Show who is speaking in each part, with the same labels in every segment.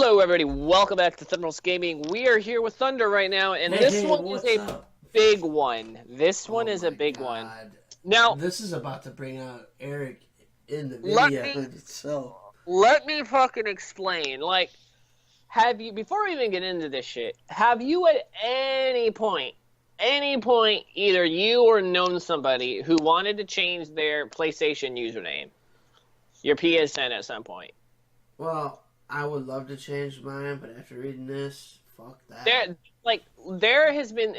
Speaker 1: Hello, everybody. Welcome back to Thunderbolts Gaming. We are here with Thunder right now, and this one is a big one. This one is a big one. Now,
Speaker 2: this is about to bring out Eric in the video itself.
Speaker 1: Let me fucking explain. Like, before we even get into this shit, have you at any point, either you or known somebody who wanted to change their PlayStation username, your PSN at some point?
Speaker 2: Well, I would love to change mine, but after reading this, fuck that.
Speaker 1: There has been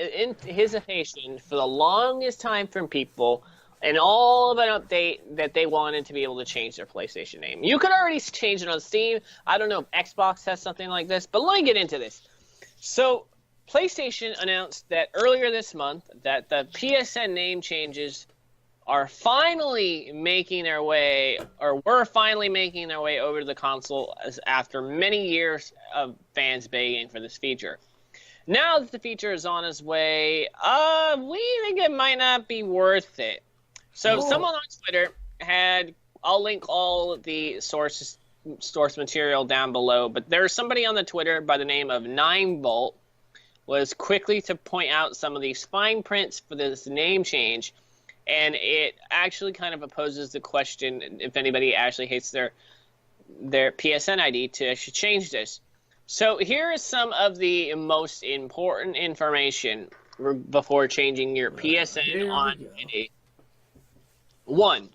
Speaker 1: hesitation for the longest time from people, and all of an update that they wanted to be able to change their PlayStation name. You could already change it on Steam. I don't know if Xbox has something like this, but let me get into this. So, PlayStation announced that earlier this month that the PSN name changes are finally making their way, or were finally making their way over to the console after many years of fans begging for this feature. Now that the feature is on its way, we think it might not be worth it. So someone on Twitter I'll link all the source material down below, but there's somebody on the Twitter by the name of 9volt was quickly to point out some of these fine prints for this name change. And it actually kind of opposes the question if anybody actually hates their PSN ID to actually change this. So here is some of the most important information before changing your PSN ID. 1.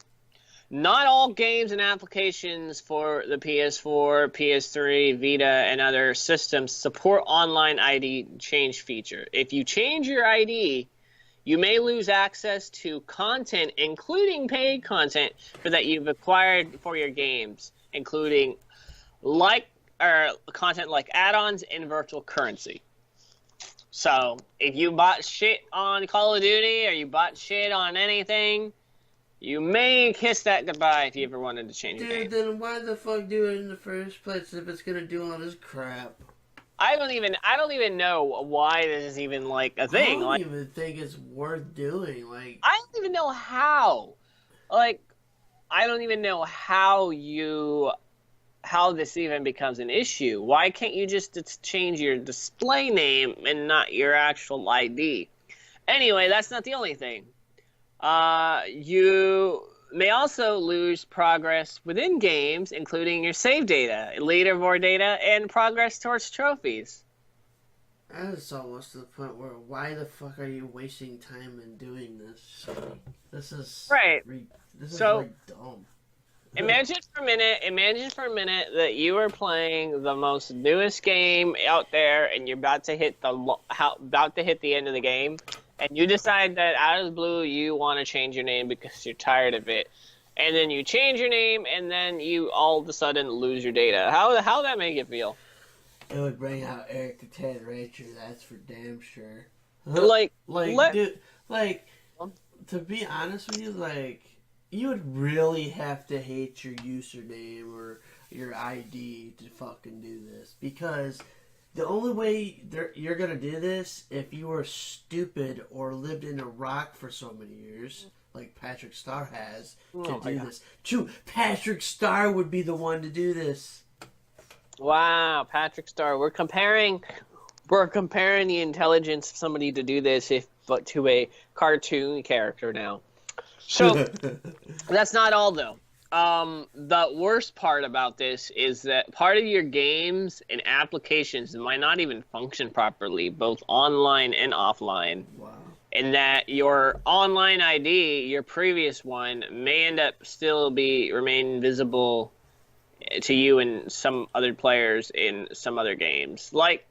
Speaker 1: Not all games and applications for the PS4, PS3, Vita, and other systems support online ID change feature. If you change your ID, you may lose access to content, including paid content, that you've acquired for your games, including content like add-ons and virtual currency. So, if you bought shit on Call of Duty or you bought shit on anything, you may kiss that goodbye if you ever wanted to change your game.
Speaker 2: Dude, then why the fuck do it in the first place if it's gonna do all this crap?
Speaker 1: I don't even know why this is even like a thing.
Speaker 2: I don't even think it's worth doing. Like,
Speaker 1: I don't even know how. Like, I don't even know how this even becomes an issue. Why can't you just change your display name and not your actual ID? Anyway, that's not the only thing. You may also lose progress within games, including your save data, leaderboard data, and progress towards trophies.
Speaker 2: That is almost to the point where why the fuck are you wasting time in doing this? This is
Speaker 1: right.
Speaker 2: This is like dumb.
Speaker 1: Imagine for a minute that you are playing the most newest game out there, and you're about to hit the end of the game. And you decide that out of the blue you want to change your name because you're tired of it. And then you change your name, and then you all of a sudden lose your data. How would that make you feel?
Speaker 2: It would bring out Eric the Ted Rancher, that's for damn sure. Dude, to be honest with you, like, you would really have to hate your username or your ID to fucking do this. Because the only way you're going to do this if you were stupid or lived in Iraq for so many years, like Patrick Star has, to do this. True, Patrick Star would be the one to do this.
Speaker 1: Wow, Patrick Star. We're comparing the intelligence of somebody to do this but to a cartoon character now. So, that's not all, though. The worst part about this is that part of your games and applications might not even function properly, both online and offline.
Speaker 2: Wow.
Speaker 1: And that your online ID, your previous one, may end up remain visible to you and some other players in some other games. Like,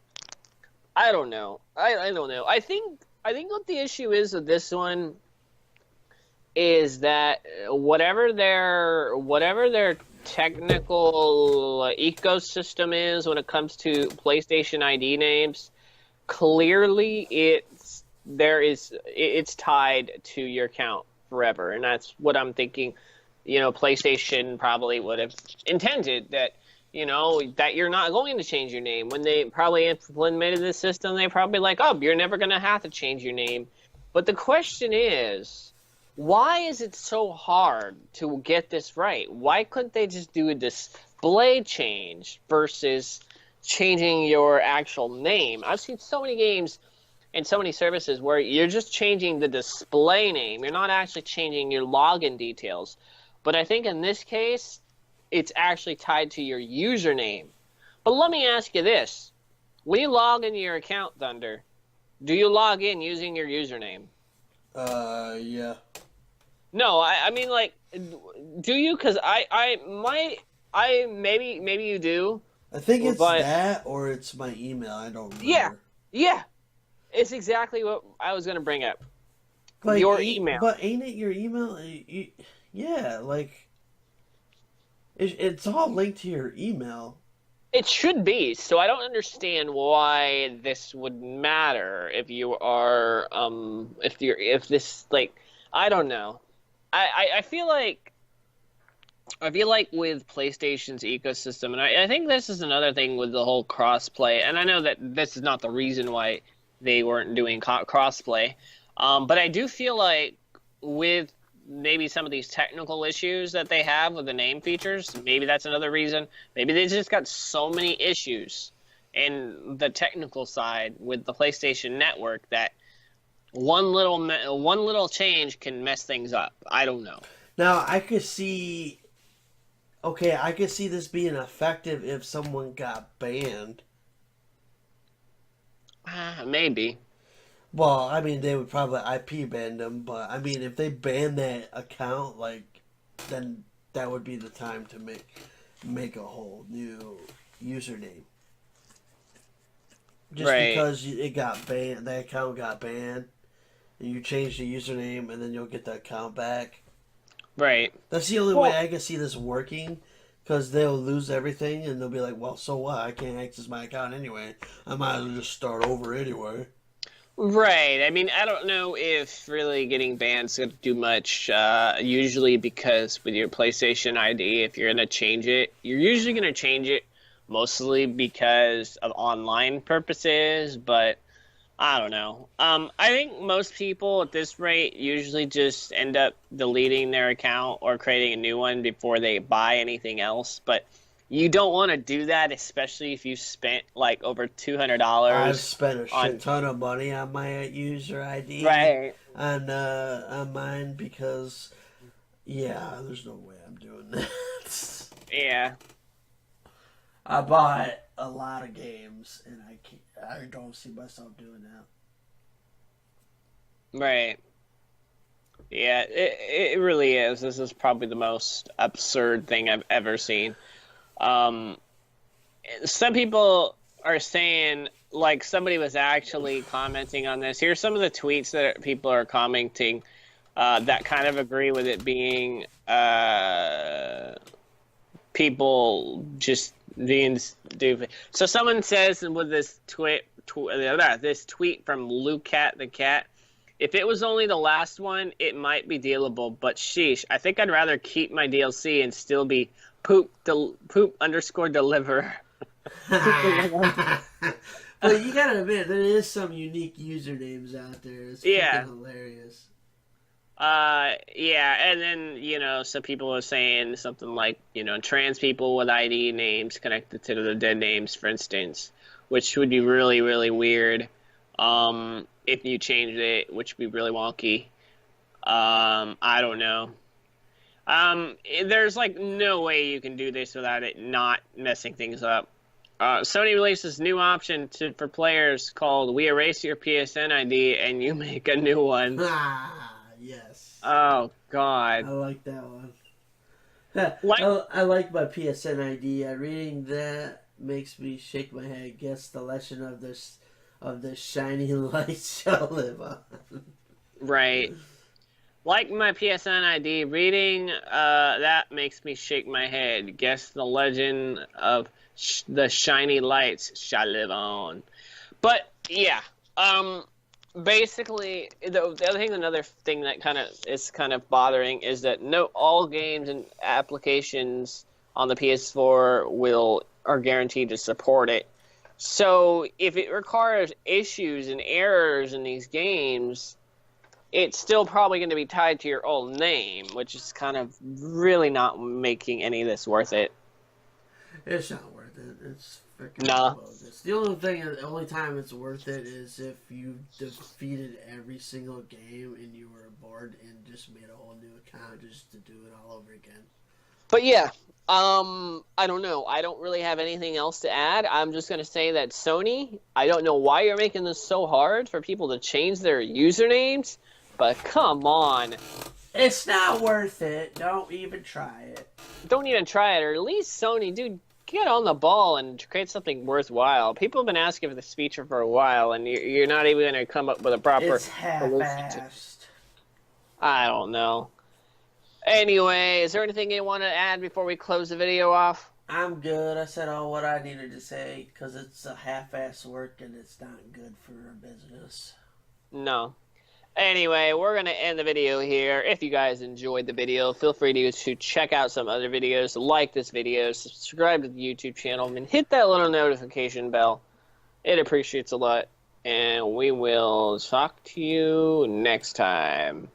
Speaker 1: I don't know. I don't know. I think what the issue is with this one is that whatever their technical ecosystem is when it comes to PlayStation ID names, clearly it's tied to your account forever, and that's what I'm thinking. PlayStation probably would have intended that you're not going to change your name. When they probably implemented this system, they probably like, oh, you're never going to have to change your name. But the question is, why is it so hard to get this right? Why couldn't they just do a display change versus changing your actual name. I've seen so many games and so many services where you're just changing the display name. You're not actually changing your login details. But I think in this case, it's actually tied to your username. But let me ask you this. When you log into your account, Thunder, do you log in using your username?
Speaker 2: Yeah.
Speaker 1: No, I mean, like, do you? Because maybe you do.
Speaker 2: I think it's that or it's my email. I don't remember.
Speaker 1: Yeah. It's exactly what I was going to bring up. Like, your email.
Speaker 2: But ain't it your email? Yeah, like, it's all linked to your email.
Speaker 1: It should be. So I don't understand why this would matter if you are, if this, like, I don't know. I feel like with PlayStation's ecosystem, and I think this is another thing with the whole crossplay, and I know that this is not the reason why they weren't doing crossplay, but I do feel like with maybe some of these technical issues that they have with the name features, maybe that's another reason. Maybe they just got so many issues in the technical side with the PlayStation Network that one little change can mess things up. I don't know.
Speaker 2: Now, I could see this being effective if someone got banned.
Speaker 1: Maybe.
Speaker 2: Well, I mean, they would probably IP ban them, but I mean, if they ban that account, like, then that would be the time to make a whole new username. Just because it got banned, that account got banned, and you change the username, and then you'll get the account back.
Speaker 1: Right.
Speaker 2: That's the only way I can see this working, because they'll lose everything, and they'll be like, well, so what? I can't access my account anyway. I might as well just start over anyway.
Speaker 1: Right. I mean, I don't know if really getting banned is going to do much, usually because with your PlayStation ID, if you're going to change it, you're usually going to change it mostly because of online purposes, but I don't know. I think most people at this rate usually just end up deleting their account or creating a new one before they buy anything else, but you don't want to do that, especially if you spent like over $200.
Speaker 2: I've spent a shit ton of money on my user ID,
Speaker 1: right?
Speaker 2: On mine because, yeah, there's no way I'm doing that.
Speaker 1: Yeah,
Speaker 2: I bought a lot of games, and I don't see myself doing that.
Speaker 1: Right. Yeah, it really is. This is probably the most absurd thing I've ever seen. Some people are saying, like, somebody was actually commenting on this. Here's some of the tweets that people are commenting that kind of agree with it being people just being stupid. So someone says with this tweet from Luke Cat the Cat, if it was only the last one, it might be dealable, but sheesh, I think I'd rather keep my DLC and still be poop_deliver.
Speaker 2: But you gotta admit, there is some unique usernames out there. It's freaking hilarious.
Speaker 1: Yeah, and then, some people are saying something like, trans people with ID names connected to the dead names, for instance, which would be really, really weird, if you changed it, which would be really wonky. I don't know. There's, like, no way you can do this without it not messing things up. Sony released this new option for players called We Erase Your PSN ID and You Make a New One.
Speaker 2: Yes.
Speaker 1: Oh, God.
Speaker 2: I like that one. I like my PSN ID. Reading that makes me shake my head. Guess the legend of this shiny light shall live on.
Speaker 1: Right. Like my PSN ID, reading that makes me shake my head. Guess the legend of the shiny lights shall live on. But, yeah. Basically, another thing that is kind of bothering is that all games and applications on the PS4 are guaranteed to support it. So if it requires issues and errors in these games, it's still probably going to be tied to your old name, which is kind of really not making any of this worth it.
Speaker 2: It's not worth it. It's freaking
Speaker 1: nah.
Speaker 2: bogus. The only time it's worth it is if you defeated every single game and you were bored and just made a whole new account just to do it all over again.
Speaker 1: But yeah, I don't know. I don't really have anything else to add. I'm just going to say that Sony, I don't know why you're making this so hard for people to change their usernames, but come on.
Speaker 2: It's not worth it. Don't even try it.
Speaker 1: Don't even try it, or at least Sony, dude, get on the ball and create something worthwhile. People have been asking for this feature for a while, and you're not even going to come up with a proper...
Speaker 2: It's half-assed.
Speaker 1: I don't know. Anyway, is there anything you want to add before we close the video off?
Speaker 2: I'm good. I said all what I needed to say, because it's a half-ass work, and it's not good for a business.
Speaker 1: No. Anyway, we're going to end the video here. If you guys enjoyed the video, feel free to check out some other videos, like this video, subscribe to the YouTube channel, and hit that little notification bell. It appreciates a lot. And we will talk to you next time.